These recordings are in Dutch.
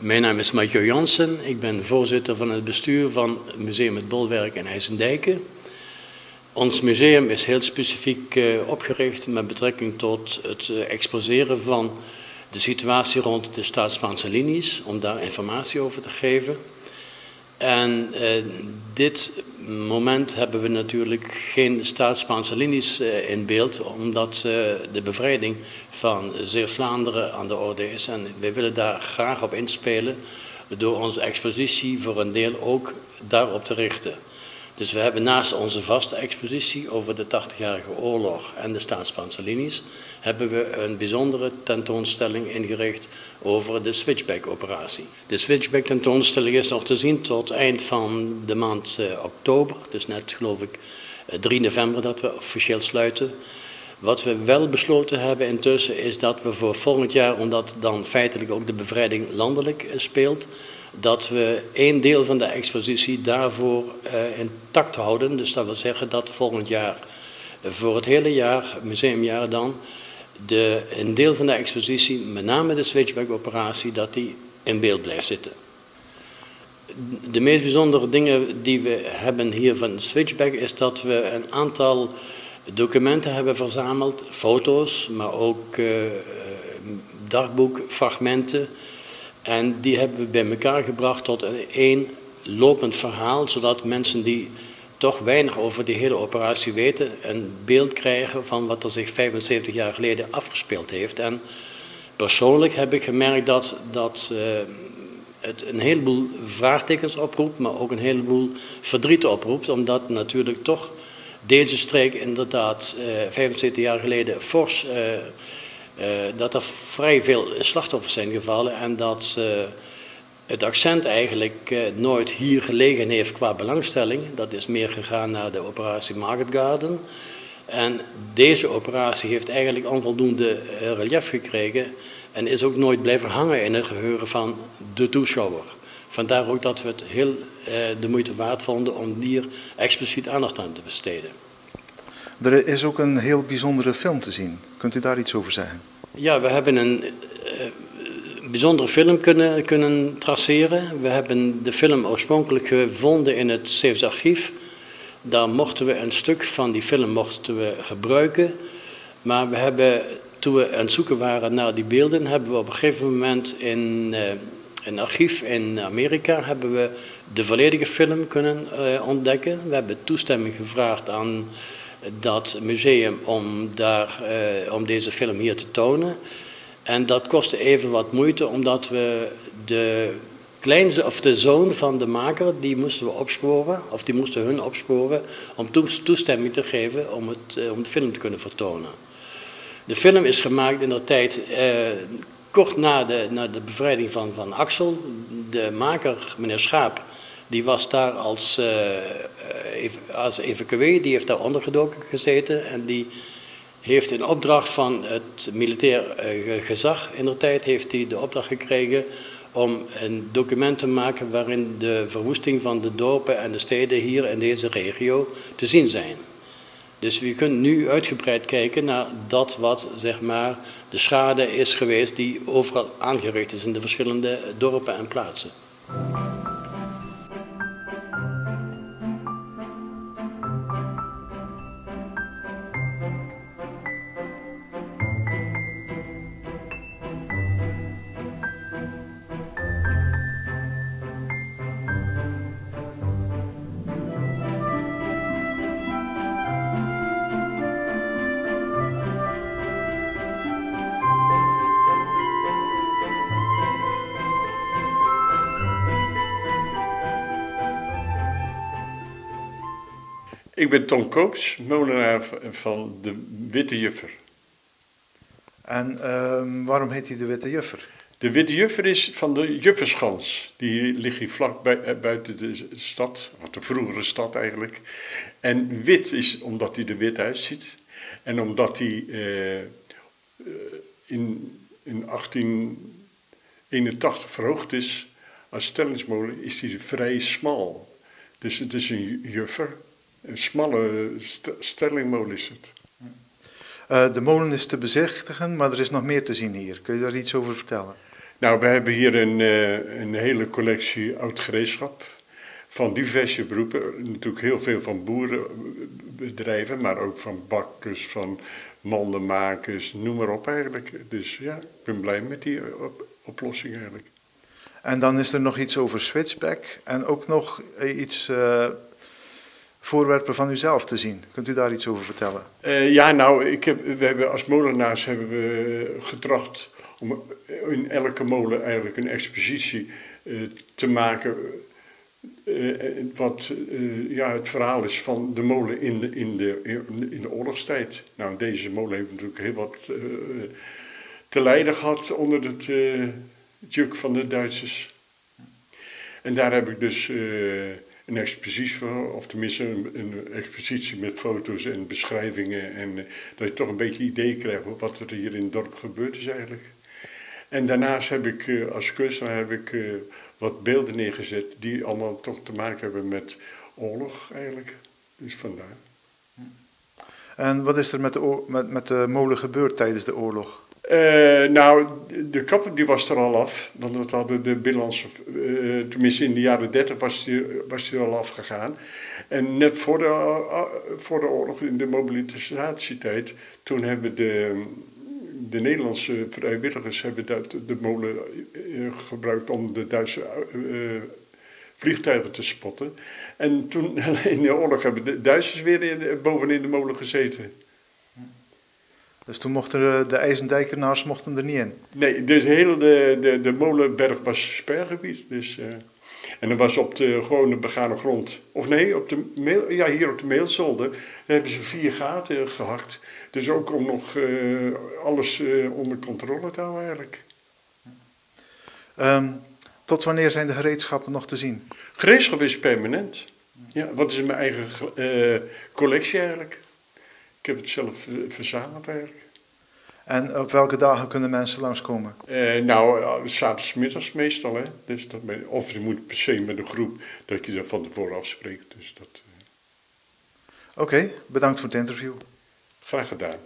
Mijn naam is Mathieu Jansen. Ik ben voorzitter van het bestuur van het Museum Het Bolwerk in IJsendijke. Ons museum is heel specifiek opgericht met betrekking tot het exposeren van de situatie rond de Staats-Spaanse linies, om daar informatie over te geven. En dit moment hebben we natuurlijk geen Staats-Spaanse linies in beeld, omdat de bevrijding van Zeeuws-Vlaanderen aan de orde is. En wij willen daar graag op inspelen door onze expositie voor een deel ook daarop te richten. Dus we hebben naast onze vaste expositie over de 80-jarige oorlog en de Staats-Spaanse linies, hebben we een bijzondere tentoonstelling ingericht over de Switchback-operatie. De Switchback-tentoonstelling is nog te zien tot eind van de maand oktober, dus net geloof ik 3 november dat we officieel sluiten. Wat we wel besloten hebben intussen is dat we voor volgend jaar, omdat dan feitelijk ook de bevrijding landelijk speelt, dat we een deel van de expositie daarvoor intact houden. Dus dat wil zeggen dat volgend jaar, voor het hele jaar, museumjaar dan, een deel van de expositie, met name de Switchback-operatie, dat die in beeld blijft zitten. De meest bijzondere dingen die we hebben hier van Switchback is dat we een aantal documenten hebben verzameld, foto's, maar ook dagboekfragmenten. En die hebben we bij elkaar gebracht tot één lopend verhaal, zodat mensen die toch weinig over die hele operatie weten, een beeld krijgen van wat er zich 75 jaar geleden afgespeeld heeft. En persoonlijk heb ik gemerkt dat het een heleboel vraagtekens oproept, maar ook een heleboel verdriet oproept, omdat natuurlijk toch deze streek inderdaad 75 jaar geleden fors, dat er vrij veel slachtoffers zijn gevallen en dat het accent eigenlijk nooit hier gelegen heeft qua belangstelling. Dat is meer gegaan naar de operatie Market Garden. En deze operatie heeft eigenlijk onvoldoende relief gekregen en is ook nooit blijven hangen in het geheugen van de toeschouwer. Vandaar ook dat we het heel de moeite waard vonden om hier expliciet aandacht aan te besteden. Er is ook een heel bijzondere film te zien. Kunt u daar iets over zeggen? Ja, we hebben een bijzondere film kunnen traceren. We hebben de film oorspronkelijk gevonden in het Zeeuws archief. Daar mochten we een stuk van die film gebruiken. Maar we hebben, toen we aan het zoeken waren naar die beelden, hebben we op een gegeven moment in een archief in Amerika hebben we de volledige film kunnen ontdekken. We hebben toestemming gevraagd aan dat museum om deze film hier te tonen. En dat kostte even wat moeite, omdat we de zoon van de maker, die moesten we opsporen, of die moesten hun opsporen, om toestemming te geven om de film te kunnen vertonen. De film is gemaakt in de tijd kort na de bevrijding van Axel. De maker, meneer Schaap, die was daar als evacuee, die heeft daar ondergedoken gezeten en die heeft in opdracht van het militair gezag in de tijd heeft hij de opdracht gekregen om een document te maken waarin de verwoesting van de dorpen en de steden hier in deze regio te zien zijn. Dus u kunt nu uitgebreid kijken naar dat wat zeg maar de schade is geweest die overal aangericht is in de verschillende dorpen en plaatsen. Ik ben Ton Koops, molenaar van de Witte Juffer. En waarom heet hij de Witte Juffer? De Witte Juffer is van de Jufferschans. Die ligt hier vlak buiten de stad, of de vroegere stad eigenlijk. En wit is omdat hij er wit uitziet. En omdat hij in 1881 verhoogd is als stellingsmolen, is hij vrij smal. Dus het is een juffer. Een smalle stellingmolen is het. De molen is te bezichtigen, maar er is nog meer te zien hier. Kun je daar iets over vertellen? Nou, we hebben hier een hele collectie oud gereedschap van diverse beroepen. Natuurlijk heel veel van boerenbedrijven, maar ook van bakkers, van mandenmakers, noem maar op eigenlijk. Dus ja, ik ben blij met die oplossing eigenlijk. En dan is er nog iets over switchback en ook nog iets voorwerpen van uzelf te zien. Kunt u daar iets over vertellen? Ja, nou, we hebben als molenaars hebben we getracht om in elke molen eigenlijk een expositie te maken. Wat het verhaal is van de molen in de oorlogstijd. Nou, deze molen heeft natuurlijk heel wat te lijden gehad onder het juk van de Duitsers. En daar heb ik dus een expositie voor, of tenminste een expositie met foto's en beschrijvingen. En dat je toch een beetje idee krijgt wat er hier in het dorp gebeurd is eigenlijk. En daarnaast heb ik als kunstenaar wat beelden neergezet die allemaal toch te maken hebben met oorlog eigenlijk. Dus vandaar. En wat is er met de molen gebeurd tijdens de oorlog? Nou, de kapper die was er al af, want dat hadden de binnenlandse, tenminste in de jaren 30 was die al afgegaan. En net voor de oorlog, in de mobilisatietijd, toen hebben de Nederlandse vrijwilligers hebben de molen gebruikt om de Duitse vliegtuigen te spotten. En toen in de oorlog hebben de Duitsers weer bovenin de molen gezeten. Dus toen mochten de IJsendijkenaars er niet in? Nee, dus de molenberg was sperrgebied. Dus, en dan was op de gewone begane grond, of nee, hier op de Meelzolder, daar hebben ze 4 gaten gehakt. Dus ook om nog alles onder controle te houden eigenlijk. Tot wanneer zijn de gereedschappen nog te zien? Gereedschap is permanent. Ja, wat is mijn eigen collectie eigenlijk. Ik heb het zelf verzameld eigenlijk. En op welke dagen kunnen mensen langskomen? Nou, 's zaterdagmiddags meestal. Hè. Dus of je moet per se met een groep dat je daar van tevoren afspreekt. Dus dat. Oké, bedankt voor het interview. Graag gedaan.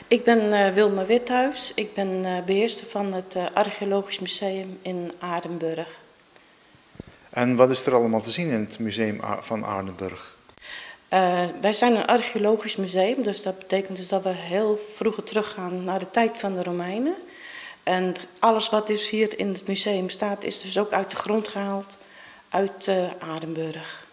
Ik ben Wilma Withuis. Ik ben beheerster van het Archeologisch Museum in Aardenburg. En wat is er allemaal te zien in het museum van Aardenburg? Wij zijn een archeologisch museum, dus dat betekent dus dat we heel vroeg teruggaan naar de tijd van de Romeinen. En alles wat dus hier in het museum staat, is dus ook uit de grond gehaald, uit Aardenburg.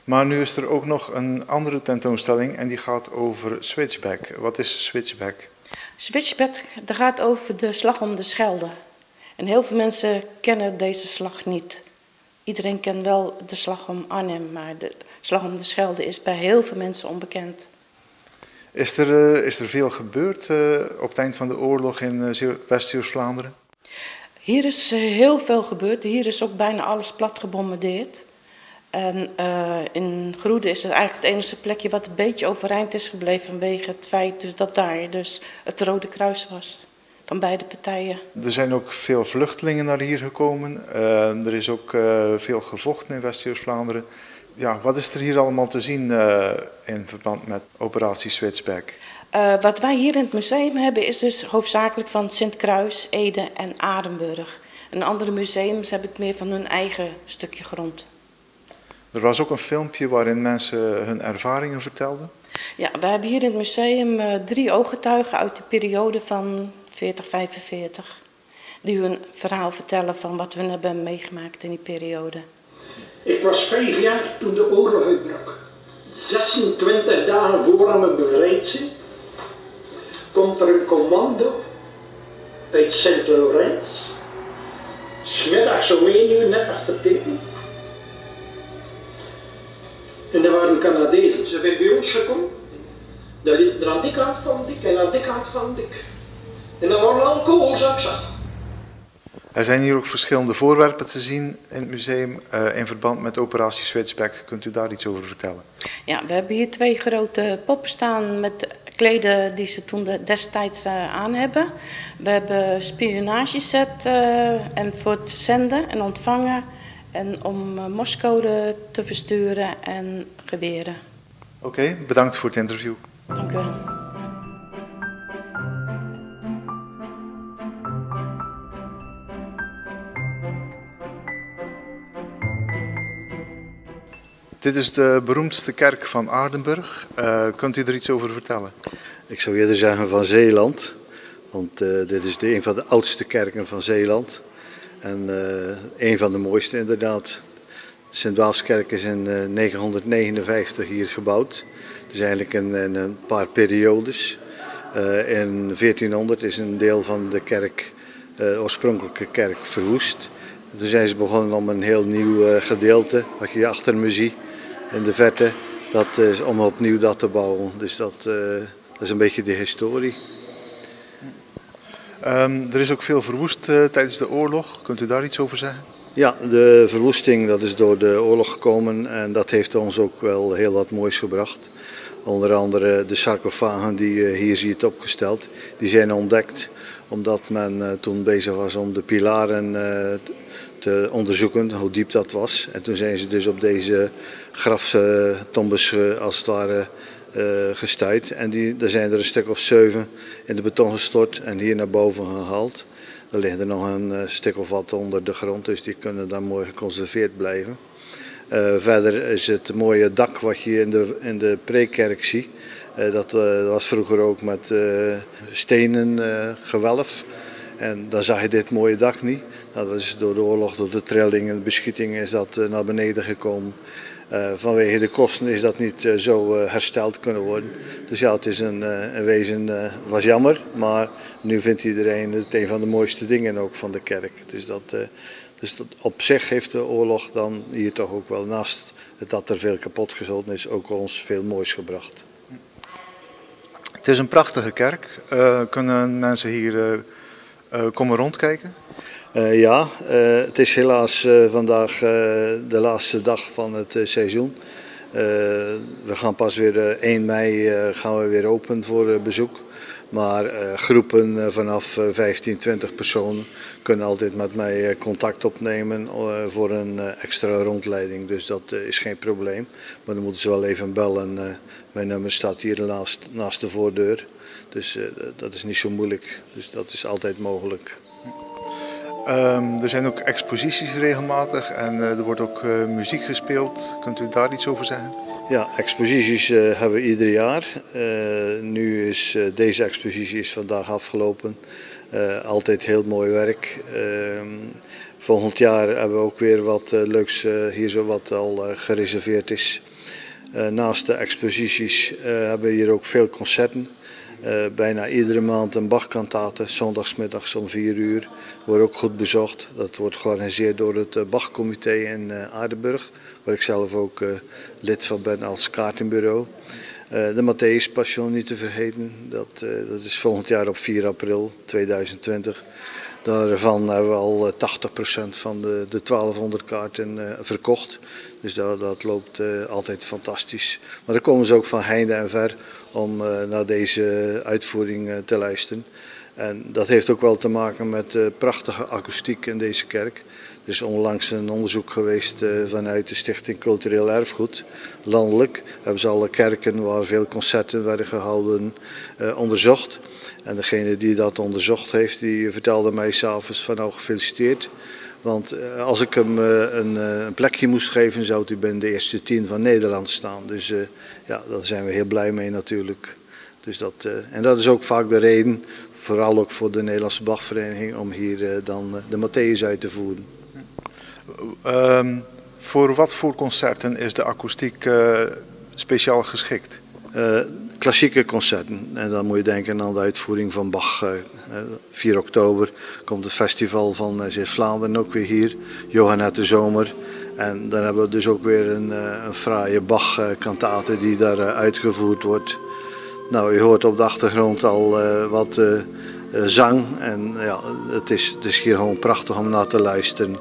Maar nu is er ook nog een andere tentoonstelling en die gaat over switchback. Wat is switchback? Switchback, dat gaat over de slag om de Schelde. En heel veel mensen kennen deze slag niet. Iedereen kent wel de slag om Arnhem, maar de slag om de Schelde is bij heel veel mensen onbekend. Is er veel gebeurd op het eind van de oorlog in West-Vlaanderen? Hier is heel veel gebeurd. Hier is ook bijna alles plat gebombardeerd. En in Groede is het eigenlijk het enige plekje wat een beetje overeind is gebleven vanwege het feit dus dat daar dus het Rode Kruis was. Van beide partijen. Er zijn ook veel vluchtelingen naar hier gekomen. Er is ook veel gevochten in West-Vlaanderen. Ja, wat is er hier allemaal te zien in verband met operatie Switchback? Wat wij hier in het museum hebben is dus hoofdzakelijk van Sint-Kruis, Ede en Aardenburg. En andere museums hebben het meer van hun eigen stukje grond. Er was ook een filmpje waarin mensen hun ervaringen vertelden. Ja, we hebben hier in het museum 3 ooggetuigen uit de periode van 40-45. Die hun verhaal vertellen van wat hun hebben meegemaakt in die periode. Ik was 5 jaar toen de oorlog uitbrak. 26 dagen voor we bevrijd zijn, komt er een commando uit Sint-Laurens. 's Middags om 1 uur net achter tegen. En dat waren Canadezen. Ze zijn bij ons gekomen. Dat liep er aan die kant van dik en aan die kant van dik. En dat waren alcoholzakjes. Er zijn hier ook verschillende voorwerpen te zien in het museum in verband met operatie Switchback. Kunt u daar iets over vertellen? Ja, we hebben hier 2 grote poppen staan met kleden die ze toen destijds aan hebben. We hebben spionageset en voor het zenden en ontvangen en om morsecode te versturen en geweren. Oké, bedankt voor het interview. Dank u wel. Dit is de beroemdste kerk van Aardenburg. Kunt u er iets over vertellen? Ik zou eerder zeggen van Zeeland, want dit is een van de oudste kerken van Zeeland. En een van de mooiste inderdaad. De Sint-Waaskerk is in 959 hier gebouwd. Dus eigenlijk in een paar periodes. In 1400 is een deel van de kerk, oorspronkelijke kerk, verwoest. Toen zijn ze begonnen om een heel nieuw gedeelte, wat je achter me ziet in de verte, om opnieuw dat te bouwen. Dus dat is een beetje de historie. Er is ook veel verwoest tijdens de oorlog. Kunt u daar iets over zeggen? Ja, de verwoesting dat is door de oorlog gekomen en dat heeft ons ook wel heel wat moois gebracht. Onder andere de sarcofagen die je hier ziet opgesteld, die zijn ontdekt omdat men toen bezig was om de pilaren te onderzoeken, hoe diep dat was. En toen zijn ze dus op deze graftombes als het ware gestuit. En daar zijn er een stuk of 7 in de beton gestort en hier naar boven gehaald. Er ligt er nog een stuk of wat onder de grond, dus die kunnen dan mooi geconserveerd blijven. Verder is het mooie dak wat je in de prekerk ziet. Dat was vroeger ook met stenen gewelf. En dan zag je dit mooie dak niet. Nou, dat is door de oorlog, door de trilling en de beschieting is dat naar beneden gekomen. Vanwege de kosten is dat niet zo hersteld kunnen worden. Dus ja, het is in wezen was jammer, maar nu vindt iedereen het een van de mooiste dingen ook van de kerk. Dus dat op zich heeft de oorlog dan hier toch ook wel, naast dat er veel kapotgeschoten is, ook ons veel moois gebracht. Het is een prachtige kerk. Kunnen mensen hier komen rondkijken? Ja, het is helaas vandaag de laatste dag van het seizoen. We gaan pas weer 1 mei gaan we weer open voor bezoek. Maar groepen vanaf 15, 20 personen kunnen altijd met mij contact opnemen voor een extra rondleiding. Dus dat is geen probleem. Maar dan moeten ze wel even bellen. Mijn nummer staat hier naast de voordeur. Dus dat is niet zo moeilijk. Dus dat is altijd mogelijk. Er zijn ook exposities regelmatig en er wordt ook muziek gespeeld. Kunt u daar iets over zeggen? Ja, exposities hebben we ieder jaar. Nu is deze expositie is vandaag afgelopen. Altijd heel mooi werk. Volgend jaar hebben we ook weer wat leuks hier zo wat al gereserveerd is. Naast de exposities hebben we hier ook veel concerten. Bijna iedere maand een Bachkantate, zondagsmiddags om 4 uur. Wordt ook goed bezocht. Dat wordt georganiseerd door het Bachcomité in Aardenburg, waar ik zelf ook lid van ben als kaartenbureau. De Matthäus Passion niet te vergeten, dat is volgend jaar op 4 april 2020. Daarvan hebben we al 80% van de 1200 kaarten verkocht. Dus dat loopt altijd fantastisch. Maar dan komen ze ook van heinde en ver om naar deze uitvoering te luisteren. En dat heeft ook wel te maken met de prachtige akoestiek in deze kerk. Er is onlangs een onderzoek geweest vanuit de Stichting Cultureel Erfgoed. Landelijk hebben ze alle kerken waar veel concerten werden gehouden onderzocht. En degene die dat onderzocht heeft, die vertelde mij s'avonds van nou gefeliciteerd. Want als ik hem een plekje moest geven, zou hij binnen de eerste 10 van Nederland staan. Dus ja, daar zijn we heel blij mee natuurlijk. Dus en dat is ook vaak de reden, vooral ook voor de Nederlandse Bachvereniging, om hier dan de Matthäus uit te voeren. Voor wat voor concerten is de akoestiek speciaal geschikt? Klassieke concerten. En dan moet je denken aan de uitvoering van Bach. 4 oktober komt het festival van Zeeuws-Vlaanderen ook weer hier. Johannet de Zomer. En dan hebben we dus ook weer een fraaie Bach-kantate die daar uitgevoerd wordt. Nou, u hoort op de achtergrond al wat zang. En ja, het is hier gewoon prachtig om naar te luisteren.